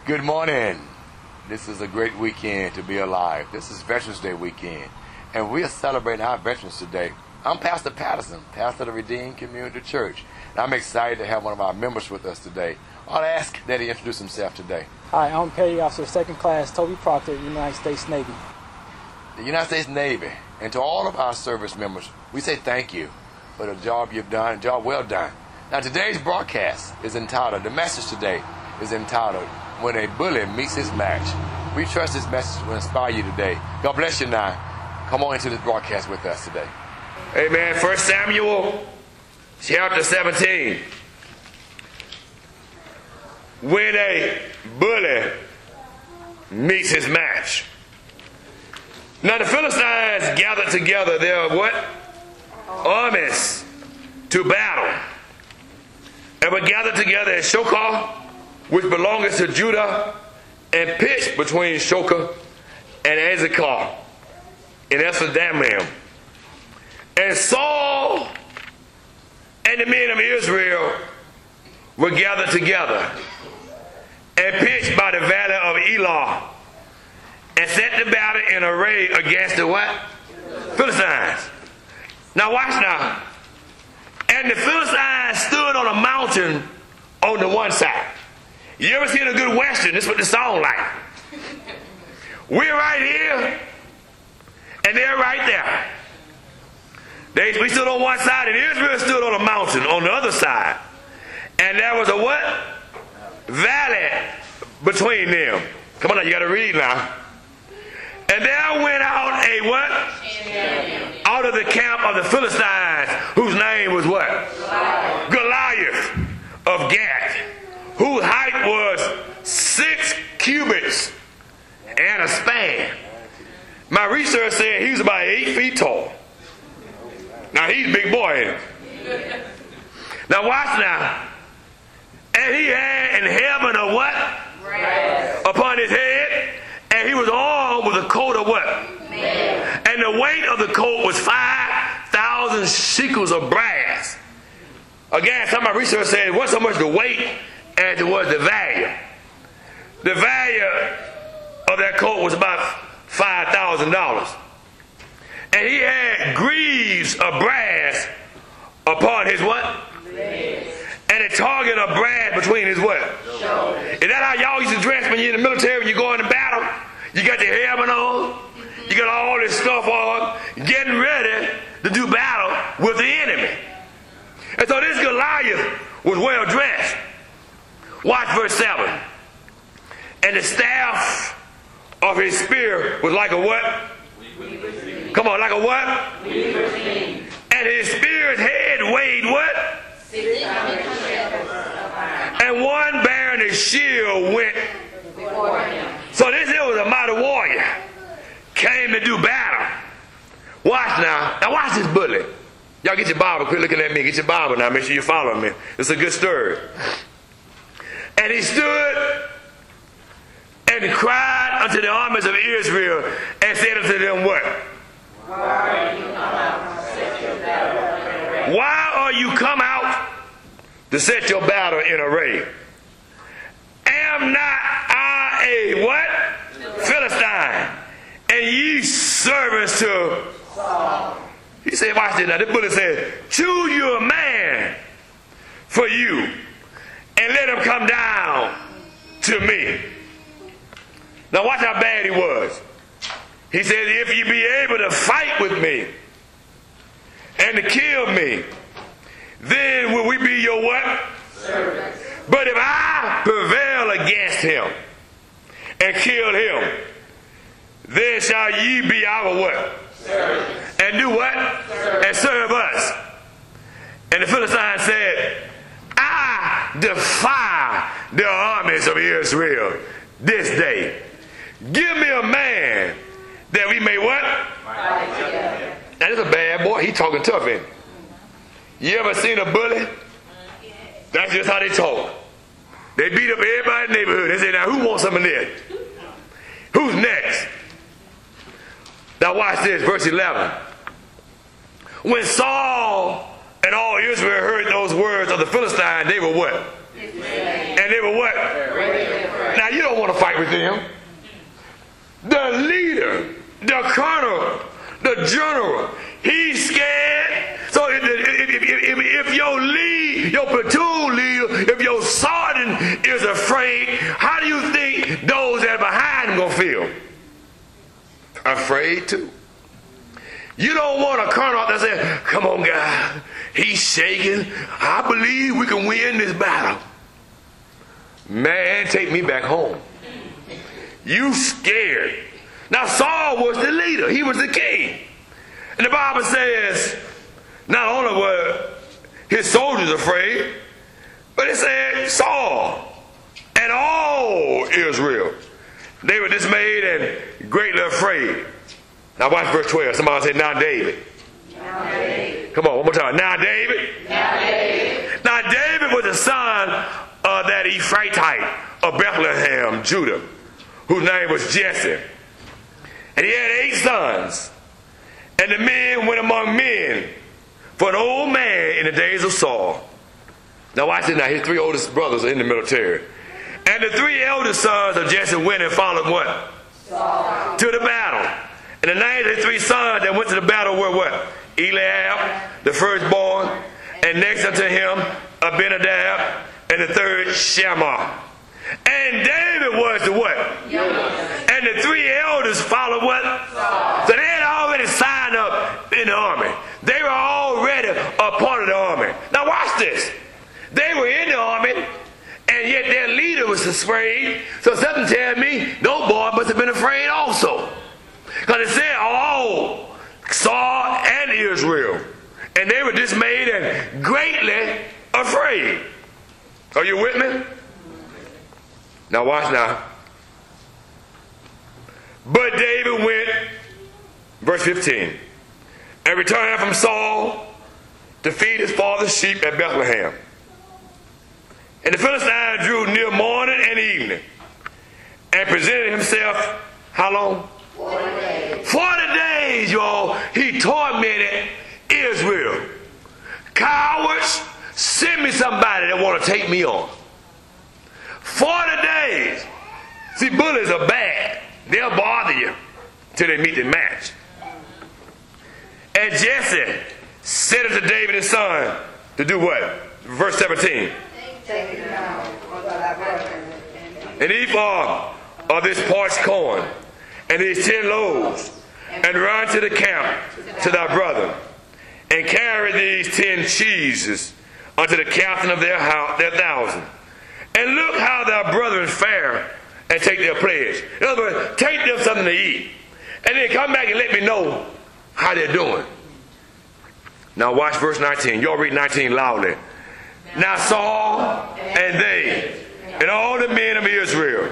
Good morning. This is a great weekend to be alive. This is Veterans Day weekend, and we are celebrating our veterans today. I'm Pastor Patterson, pastor of the Redeemed Community Church, and I'm excited to have one of our members with us today. I'll ask that he introduce himself today. Hi, I'm Petty Officer 2nd Class Toby Proctor, United States Navy. The United States Navy, and to all of our service members, we say thank you for the job you've done, a job well done. Now, today's broadcast is entitled, the message today is entitled, When a Bully Meets His Match. We trust this message will inspire you today. God bless you now. Come on into this broadcast with us today. Amen. 1 Samuel chapter 17. When a bully meets his match. Now the Philistines gathered together their what? Armies to battle. And were gathered together at Shokar, which belongeth to Judah, and pitched between Shokar and Azekah in Esardammim. And Saul and the men of Israel were gathered together and pitched by the valley of Elah, and set the battle in array against the what? Philistines. Now watch now. And the Philistines stood on a mountain on the one side. You ever seen a good Western? This is what the song like. We're right here, and they're right there. We stood on one side, and Israel stood on a mountain on the other side. And there was a what? Valley between them. Come on now, you got to read now. And there went out a what? Out of the camp of the Philistines, whose name was what? Goliath of Gath, whose height was 6 cubits and a span. My research said he was about 8 feet tall. Now he's a big boy, ain't he? Now watch now. And he had in heaven a what? Brass upon his head, and he was armed with a coat of what? Mail. And the weight of the coat was 5,000 shekels of brass. Again, some of my research said it wasn't so much the weight as it was the value. The value of that coat was about $5,000. And he had greaves of brass upon his what? Legs. And a target of brass between his what? Shoulder. Is that how y'all used to dress when you're in the military, when you go into battle? You got your helmet on, you got all this stuff on, getting ready to do battle with the enemy. And so this Goliath was well dressed. Watch verse 7. And the staff of his spear was like a what? Come on, like a what? And his spear's head weighed what? 600 shekels of iron. And one bearing a shield went before him. So this here was a mighty warrior. Came to do battle. Watch now. Now watch this bully. Y'all get your Bible. Quit looking at me. Get your Bible now. Make sure you're following me. It's a good story. And he stood and he cried unto the armies of Israel and said unto them what? Why are you come out to set your battle in array? Am not I a what? Philistine, and ye servants to Saul. He said, watch this now. This bullet said, choose you a man for you, and let him come down to me. Now watch how bad he was. He said, if you be able to fight with me and to kill me, then will we be your what? Servants. But if I prevail against him and kill him, then shall ye be our what? Servants. And do what? Servants. And serve us. And the Philistine said, I defy the armies of Israel this day. Give me a man that we may what? Now this is a bad boy. He talking tough, ain't he? You ever seen a bully? That's just how they talk. They beat up everybody in the neighborhood. They say, now who wants some of this? Who's next? Now watch this, verse 11. When Saul and all Israel heard those words of the Philistine, they were what? And they were what? Now you don't want fight with them. The leader, the colonel, the general, he's scared. So if your lead, your platoon leader, if your sergeant is afraid, how do you think those that are behind him gonna feel? Afraid too. You don't want a colonel out there saying, come on guys, he's shaking. I believe we can win this battle. Man, take me back home. You scared. Now Saul was the leader. He was the king. And the Bible says, not only were his soldiers afraid, but it said Saul and all Israel. They were dismayed and greatly afraid. Now watch verse 12. Somebody say, now David. Now David. Come on, one more time. Now David. Now David. Now David was the son of that Ephrathite of Bethlehem, Judah, whose name was Jesse. And he had 8 sons. And the men went among men for an old man in the days of Saul. Now watch this now. His 3 oldest brothers are in the military. And the 3 eldest sons of Jesse went and followed what? Saul. To the battle. And the names of the 3 sons that went to the battle were what? Eliab, the firstborn. And next unto him, Abinadab. And the third, Shammah. And David was the what? Youngest. And the 3 elders followed what? Saul. So they had already signed up in the army. They were already a part of the army. Now watch this. They were in the army, and yet their leader was afraid. So something tells me those boys must have been afraid also. Because it said all Saul and Israel. And they were dismayed and greatly afraid. Are you with me? Now watch now. But David went, verse 15, and returned from Saul to feed his father's sheep at Bethlehem. And the Philistine drew near morning and evening and presented himself, how long? 40 days. 40 days, y'all. He tormented Israel. Cowards, send me somebody that want to take me on. 40 days. See, bullies are bad. They'll bother you till they meet the match. And Jesse said unto David his son to do what? Verse 17. Take it down for thy brother. An ephah of this parched corn, and these 10 loaves, and run to the camp to thy brother, and carry these 10 cheeses unto the captain of their 1,000. And look how thy brethren fare, and take their pledge. In other words, take them something to eat. And then come back and let me know how they're doing. Now watch verse 19. Y'all read 19 loudly. Now Saul and they and all the men of Israel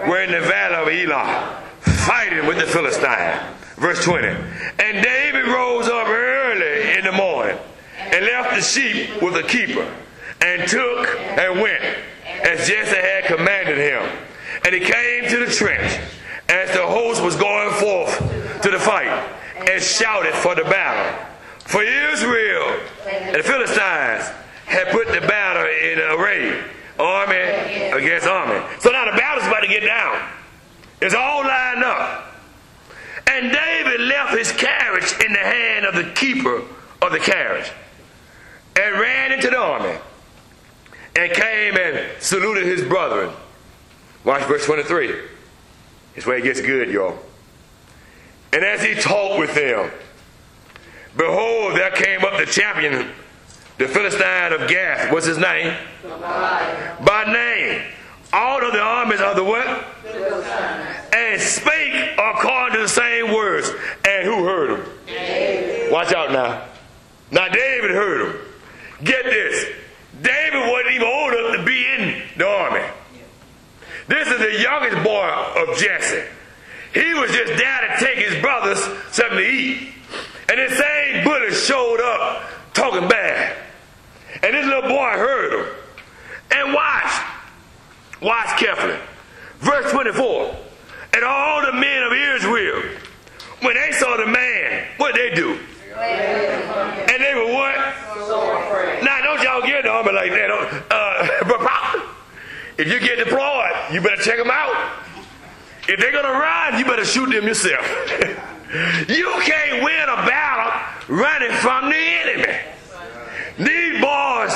were in the valley of Elah, fighting with the Philistine. Verse 20. And David rose up early in the morning and left the sheep with the keeper, and took and went as Jesse had commanded him. And he came to the trench as the host was going forth to the fight, and shouted for the battle. For Israel and the Philistines had put the battle in array, army against army. So now the battle's about to get down. It's all lined up. And David left his carriage in the hand of the keeper of the carriage, and ran into the army, and came and saluted his brethren. Watch verse 23. It's where it gets good, y'all. And as he talked with them, behold, there came up the champion, the Philistine of Gath. What's his name? By name. All of the armies of the what? And spake according to the same words. And who heard him? David. Watch out now. Now David heard him. Get this. David wasn't even old enough to be in the army. This is the youngest boy of Jesse. He was just there to take his brothers something to eat. And this same bully showed up talking bad. And this little boy heard him. And watch carefully. Verse 24. And all the men of Israel, when they saw the man, what did they do? And they were what? So afraid. Now don't y'all get in the army like that. If you get deployed, you better check them out. if they're going to run, you better shoot them yourself. You can't win a battle running from the enemy. These boys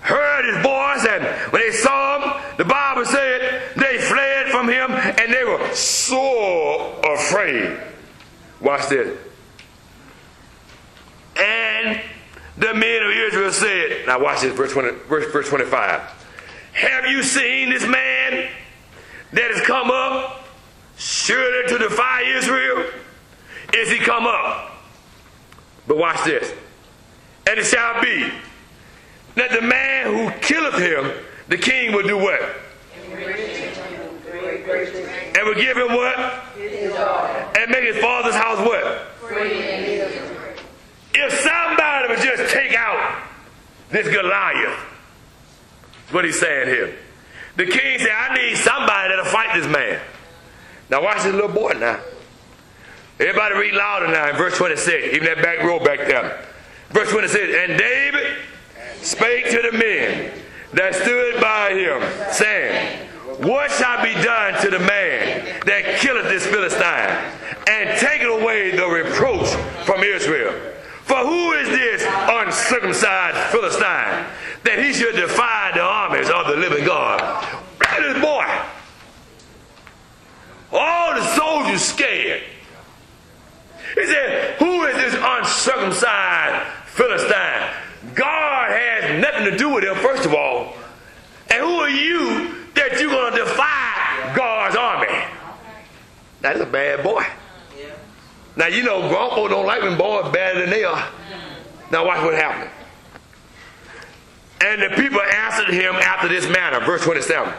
heard his voice, and when they saw him, the Bible said they fled from him, and they were so afraid. Watch this. And the men of Israel said, now watch this, verse 25. Have you seen this man that has come up surely to defy Israel? Is he come up? But watch this. And it shall be that the man who killeth him, the king will do what? And will give him what? And make his father's house what? If somebody would just take out this Goliath, that's what he's saying here. The king said, I need somebody that'll fight this man. Now watch this little boy now. Everybody read louder now in verse 26, even that back row back there. Verse 26, and David spake to the men that stood by him, saying, what shall be done to the man that killeth this Philistine, and taketh away the reproach from Israel? For who is this uncircumcised Philistine, that he should defy the armies of the living God? Look at this boy. All the soldiers scared. He said, who is this uncircumcised Philistine? God has nothing to do with him, first of all. And who are you that you're going to defy God's army? Now, that's a bad boy. Now, you know, grown folks don't like when boys better than they are. Now, watch what happened. And the people answered him after this manner. Verse 27.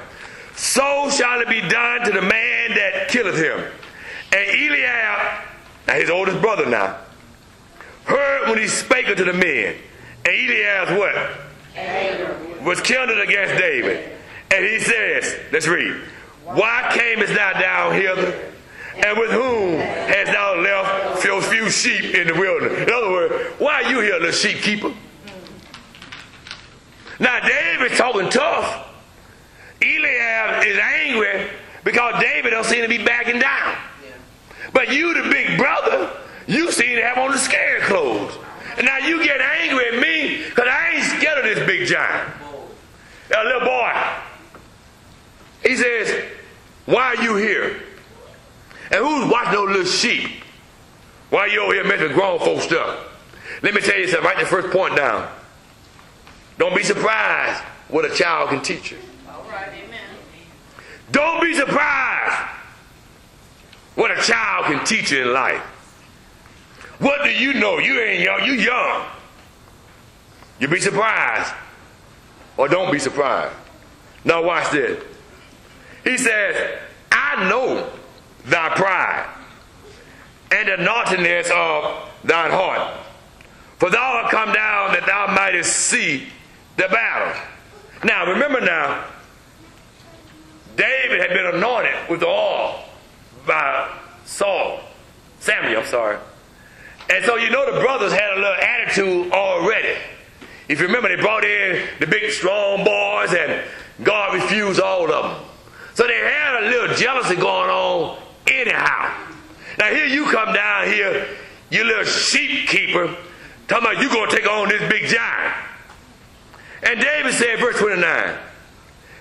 So shall it be done to the man that killeth him. And Eliab, now his oldest brother now, heard when he spake unto the men. And Eliab's what? Was kindled against David. And he says, let's read. Why camest thou down hither? And with whom hast thou left your few sheep in the wilderness? In other words, why are you here, little sheep keeper? Now David's talking tough. Eliab is angry because David don't seem to be backing down. But you, the big brother, you seem to have on the scared clothes. And now you get angry at me because I ain't scared of this big giant. Now, little boy, he says, why are you here? And who's watching those little sheep? Why are you over here making grown folk stuff? Let me tell you something. Write the first point down. Don't be surprised what a child can teach you. All right, amen. Don't be surprised what a child can teach you in life. What do you know? You ain't young. You young. You be surprised or don't be surprised. Now watch this. He says, I know thy pride and the naughtiness of thine heart. For thou art come down that thou mightest see the battle. Now remember now, David had been anointed with the oil by Samuel. And so you know the brothers had a little attitude already. If you remember, they brought in the big strong boys and God refused all of them. So they had a little jealousy going on anyhow. Now here you come down here, you little sheep keeper, talking about you going to take on this big giant. And David said, verse 29,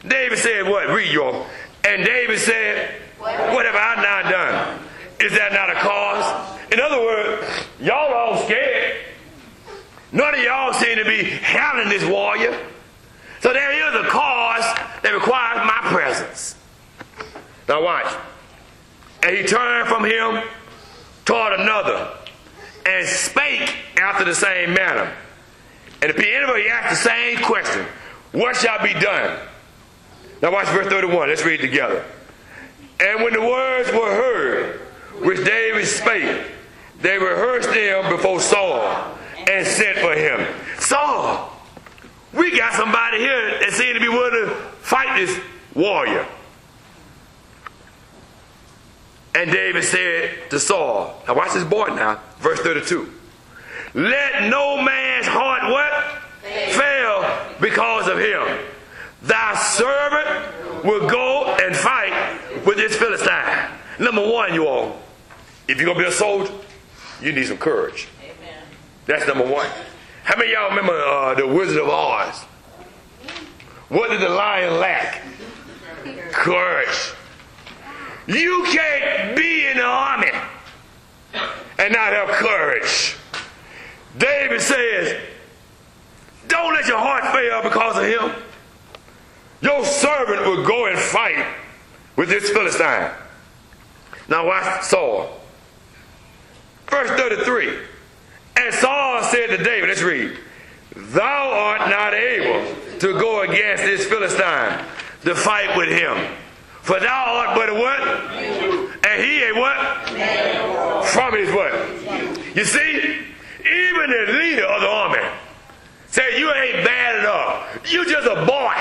David said what? Read y'all. And David said, what have I not done? Is that not a cause? In other words, y'all are all scared. None of y'all seem to be handling this warrior. So there is a cause that requires my presence. Now watch. And he turned from him toward another and spake after the same manner. And at the end of it, he asked the same question. What shall be done? Now watch verse 31. Let's read together. And when the words were heard, which David spake, they rehearsed them before Saul and sent for him. Saul, we got somebody here that seems to be willing to fight this warrior. And David said to Saul, now watch this boy now, verse 32. Let no man's heart what? Fail because of him. Thy servant will go and fight with this Philistine. Number one, you all, if you're going to be a soldier, you need some courage. Amen. That's number one. How many of y'all remember the Wizard of Oz? What did the lion lack? Courage. You can't be in the army and not have courage. David says, don't let your heart fail because of him. Your servant will go and fight with this Philistine. Now watch Saul. Verse 33. And Saul said to David, let's read, thou art not able to go against this Philistine to fight with him. For thou art but a what? And he a what? From his what? You see, even the leader of the army said, you ain't bad enough. You just a boy.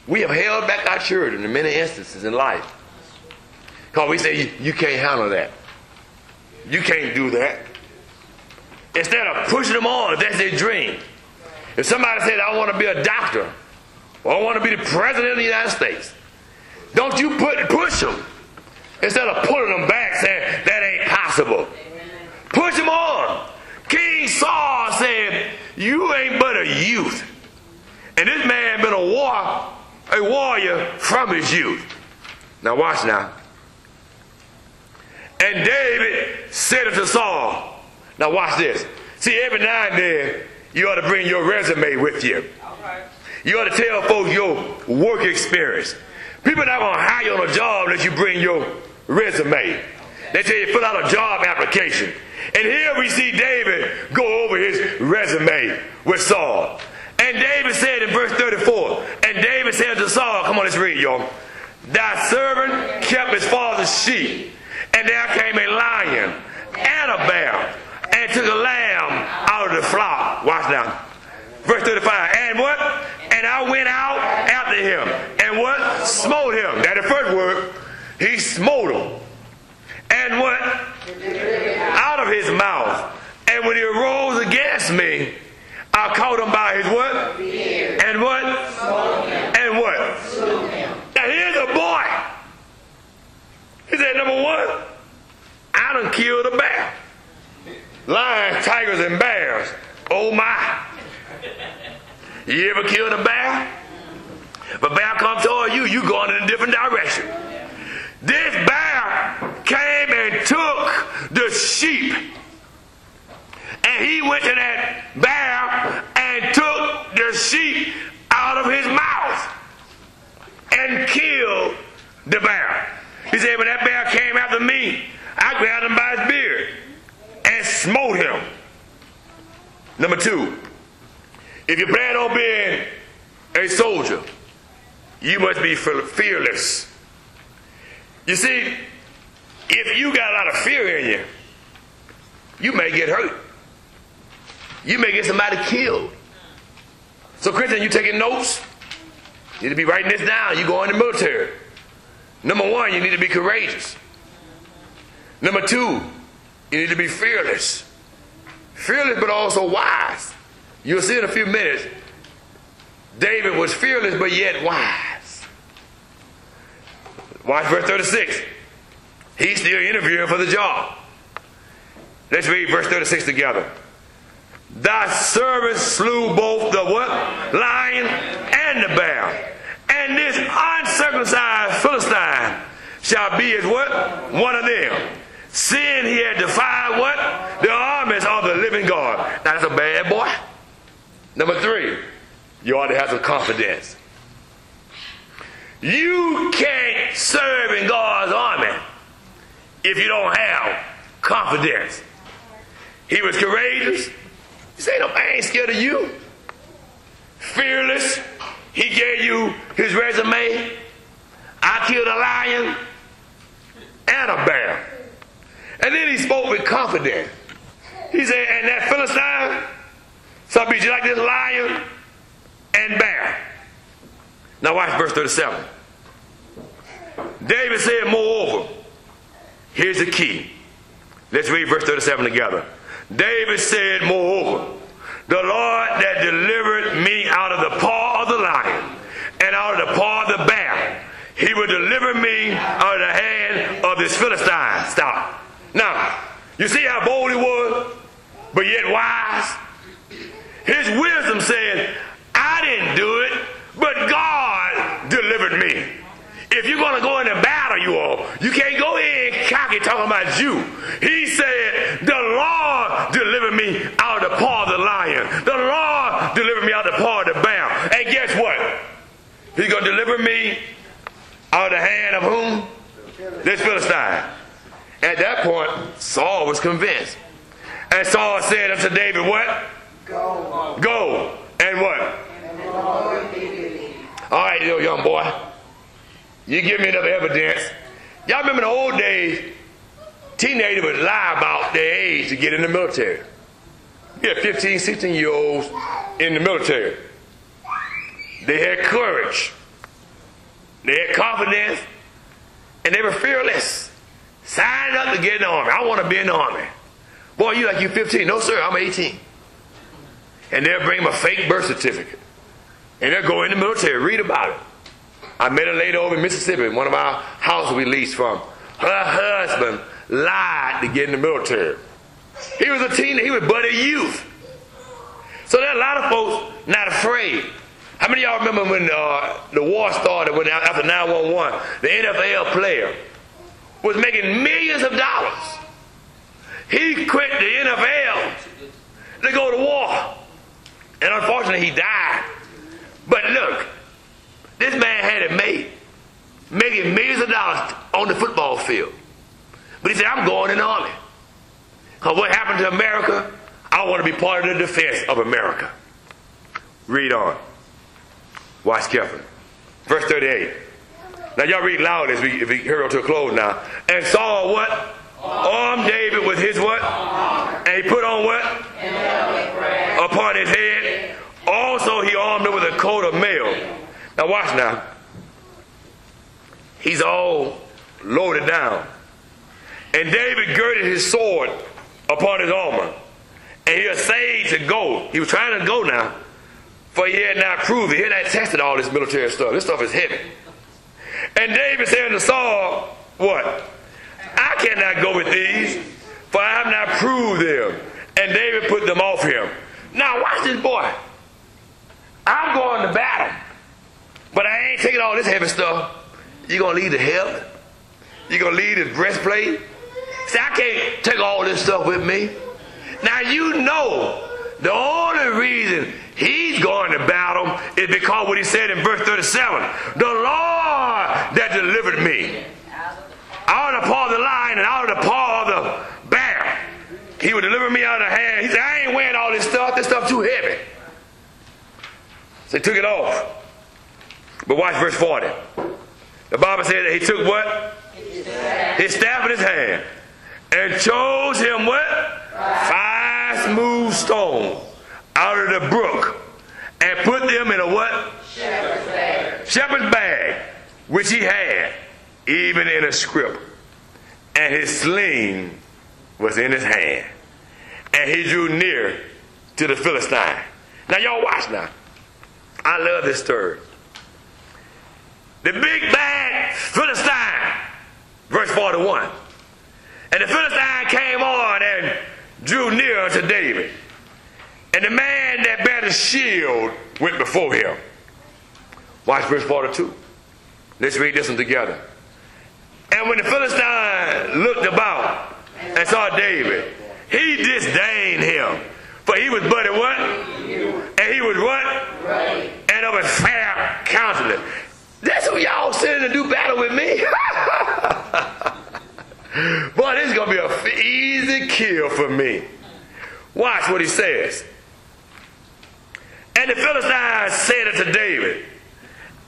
We have held back our children in many instances in life. Because we say, you can't handle that. You can't do that. Instead of pushing them on, if that's their dream. If somebody said, I want to be a doctor, or I want to be the president of the United States, don't you push them. Instead of pulling them back saying, that ain't possible. Push them on. King Saul said, you ain't but a youth. And this man been a warrior from his youth. Now watch now. And David said unto Saul, now watch this. See, every now and then, you ought to bring your resume with you. You ought to tell folks your work experience. People are not going to hire you on a job unless you bring your resume. They tell you fill out a job application. And here we see David go over his resume with Saul. And David said in verse 34, and David said to Saul, come on, let's read, y'all. Thy servant kept his father's sheep, and there came a lion and a bear, and took a lamb out of the flock. Watch now. Verse 35. And what? And I went out after him, and what? Smote him. That's the first word. He smote him. And what? Out of his mouth. And when he arose against me, I caught him by his what? And what? And what? Now here's a boy. He said, number one, I done killed a bear. Lions, tigers, and bears. Oh my. You ever killed a bear? If a bear comes toward you, you going in a different direction. This bear came and took the sheep. And he went to that bear and took the sheep out of his mouth and killed the bear. He said, when that bear came after me, I grabbed him by his beard and smote him. Number two, if you plan on being a soldier, you must be fearless. You see, if you got a lot of fear in you, you may get hurt. You may get somebody killed. So Christian, you taking notes? You need to be writing this down. You go in the military. Number one, you need to be courageous. Number two, you need to be fearless. Fearless but also wise. You'll see in a few minutes, David was fearless but yet wise. Watch verse 36. He's still interviewing for the job. Let's read verse 36 together. Thy servant slew both the what? Lion and the bear. And this uncircumcised Philistine shall be as what? One of them. Seeing he had defied what? The armies of the living God. Now that's a bad boy. Number three, you ought to have some confidence. You can't serve in God's army if you don't have confidence. He was courageous. He said, no, I ain't scared of you. Fearless. He gave you his resume. I killed a lion and a bear. And then he spoke with confidence. He said, and that Philistine shall be just like this lion and bear. Now watch verse 37. David said, moreover, here's the key. Let's read verse 37 together. David said, moreover, the Lord that delivered me out of the paw of the lion and out of the paw of the bear, he will deliver me out of the hand of this Philistine. Stop. Now, you see how bold he was, but yet wise? His wisdom said, I didn't do it, but God delivered me. If you're going to go into battle, you can't go in cocky talking about you. He said, the Lord delivered me out of the paw of the lion. The Lord delivered me out of the paw of the bear. And guess what? He's going to deliver me out of the hand of whom? This Philistine. At that point, Saul was convinced. And Saul said unto David, what? Go. Go. And what? And the Lord be with thee. All right, little young boy. You give me enough evidence. Y'all remember in the old days, teenagers would lie about their age to get in the military. You had 15, 16-year-olds in the military. They had courage. They had confidence. And they were fearless. Signed up to get in the army. I want to be in the army. Boy, you 15. No, sir, I'm 18. And they'll bring them a fake birth certificate. And they'll go in the military, read about it. I met a lady over in Mississippi, one of our houses we leased from. Her husband lied to get in the military. He was a teenager. He was but a youth. So there are a lot of folks not afraid. How many of y'all remember when the war started, when after 9/11, the NFL player was making millions of dollars? He quit the NFL to go to war. And unfortunately, he died. But look, this man had it made, making millions of dollars on the football field. But he said, I'm going in the army. Because what happened to America, I want to be part of the defense of America. Read on. Watch carefully. Verse 38. Now y'all read loud as we hurry to a close now. And Saul what? Armed David with his what? And he put on what? Upon his head. Also he armed him with a coat of mail. Now watch now. He's all loaded down. And David girded his sword upon his armor. And he essayed to go. He was trying to go now. For he had not proved it. He had not tested all this military stuff. This stuff is heavy. And David said to Saul, what? I cannot go with these, for I have not proved them. And David put them off him. Now watch this boy. I'm going to battle. But I ain't taking all this heavy stuff. You going to leave the helmet? You going to leave this breastplate? See, I can't take all this stuff with me. Now you know the only reason he's going to battle is because what he said in verse 37. The Lord that delivered me out of the paw of the lion and out of the paw of the bear. He would deliver me out of the hand. He said, I ain't wearing all this stuff. This stuff's too heavy. So he took it off. But watch verse 40. The Bible said that he took what? His staff in his hand. And chose him what? 5 smooth stones out of the brook. And put them in a what? Shepherd's bag. Shepherd's bag, which he had, even in a scrip. And his sling was in his hand. And he drew near to the Philistine. Now y'all watch now. I love this story. The big bad Philistine, verse 41. And the Philistine came on and drew near to David. And the man that bare the shield went before him. Watch verse 42. Let's read this one together. And when the Philistine looked about and saw David, he disdained him. For he was but a what? And he was what? Right. And of a fair countenance. That's who y'all sending to do battle with me? Boy, this is going to be an easy kill for me. Watch what he says. And the Philistine said unto David,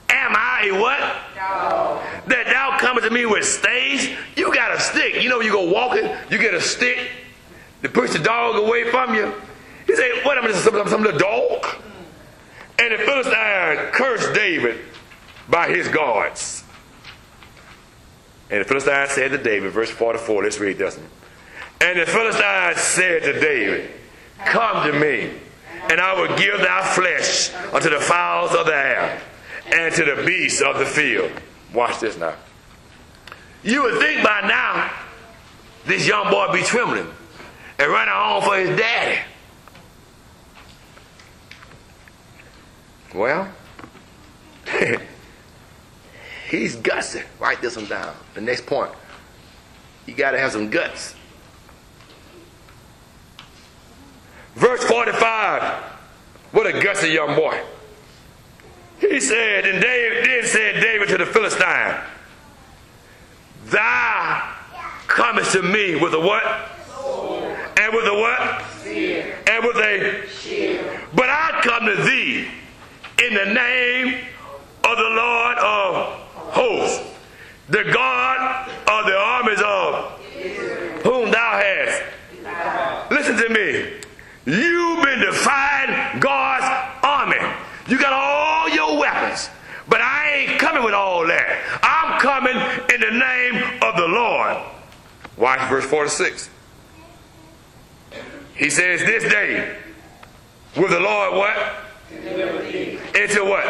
am I a what? No. That thou comest to me with staves? You got a stick. You know, you go walking, you get a stick to push the dog away from you. He said, what, I'm just some little dog? And the Philistine cursed David by his guards. And the Philistine said to David, verse 44, let's read this one. And the Philistine said to David, come to me, and I will give thy flesh unto the fowls of the air, and to the beasts of the field. Watch this now. You would think by now this young boy be trembling and running home for his daddy. Well, he's gutsy. Write this one down. The next point. You got to have some guts. Verse 45. What a gutsy young boy. He said, and then said David to the Philistine, thou comest to me with a what? Sword. And with a what? Spear. And with a Shield. But I come to thee in the name of the Lord of hosts, the God of the armies of Israel. whom thou hast. Listen to me. You've been defying God's army. You got all your weapons. But I ain't coming with all that. I'm coming in the name of the Lord. Watch verse 46. He says, this day will the Lord what? Into what?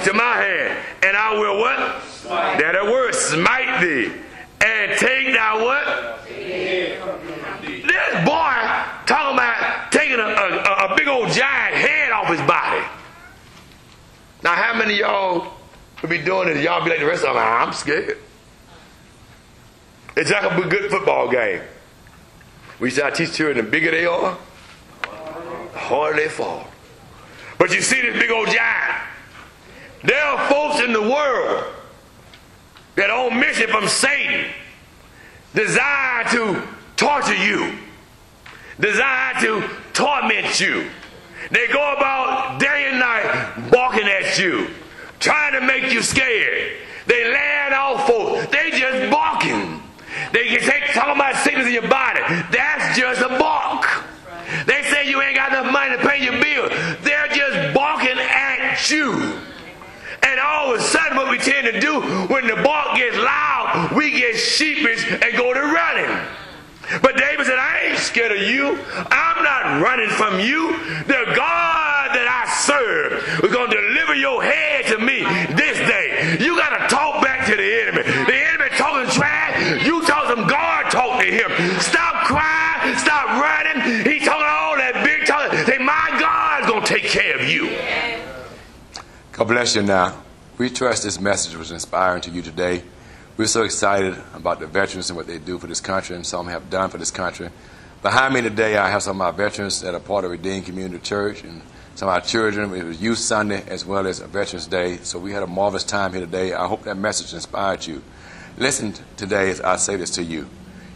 To my hand. And I will what? Smite. That a word, smite thee. And take thou what? This boy talking about taking a big old giant head off his body. Now, how many of y'all would be doing this? Y'all be like the rest of them, I'm scared. It's like a good football game. We used to teach children, the bigger they are, the harder they fall. But you see this big old giant. There are folks in the world that are on mission from Satan, designed to torture you, designed to torment you. They go about day and night barking at you, trying to make you scared. They land off folks. They just barking. They can talk about sickness in your body. That's just a bark. They say you ain't got enough money to pay your bill. They're just barking at you. And all of a sudden what we tend to do when the bark gets loud, we get sheepish and go to running. But David said, I ain't scared of you. I'm not running from you. The God that I serve is going to deliver your head to me this day. You got to talk back to the enemy. The enemy talking trash. You talk some God talk to him. Stop crying. Stop running. He's talking all that big talk. Say, my God's going to take care of you. God bless you now. We trust this message was inspiring to you today. We're so excited about the veterans and what they do for this country and some have done for this country. Behind me today, I have some of our veterans that are part of Redeemed Community Church and some of our children. It was Youth Sunday as well as a Veterans Day. So we had a marvelous time here today. I hope that message inspired you. Listen today as I say this to you.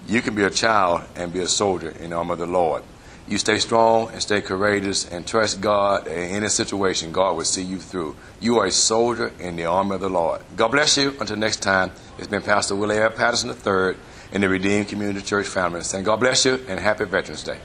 You can be a child and be a soldier in the arm of the Lord. You stay strong and stay courageous and trust God. In any situation, God will see you through. You are a soldier in the army of the Lord. God bless you. Until next time, it's been Pastor Willie Patterson III in the Redeemed Community Church family saying God bless you and happy Veterans Day.